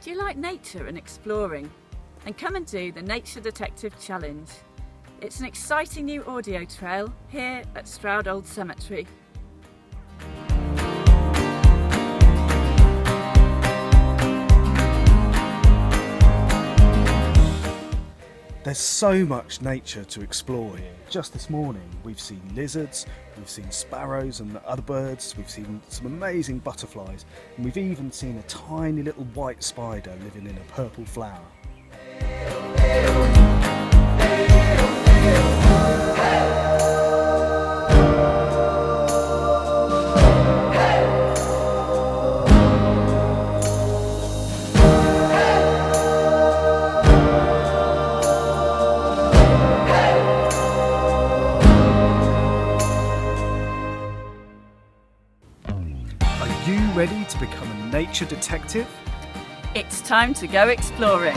Do you like nature and exploring? Then come and do the Nature Detective Challenge. It's an exciting new audio trail here at Stroud Old Cemetery. There's so much nature to explore here. Just this morning we've seen lizards, we've seen sparrows and other birds, we've seen some amazing butterflies, and we've even seen a tiny little white spider living in a purple flower. Are you ready to become a nature detective? It's time to go exploring.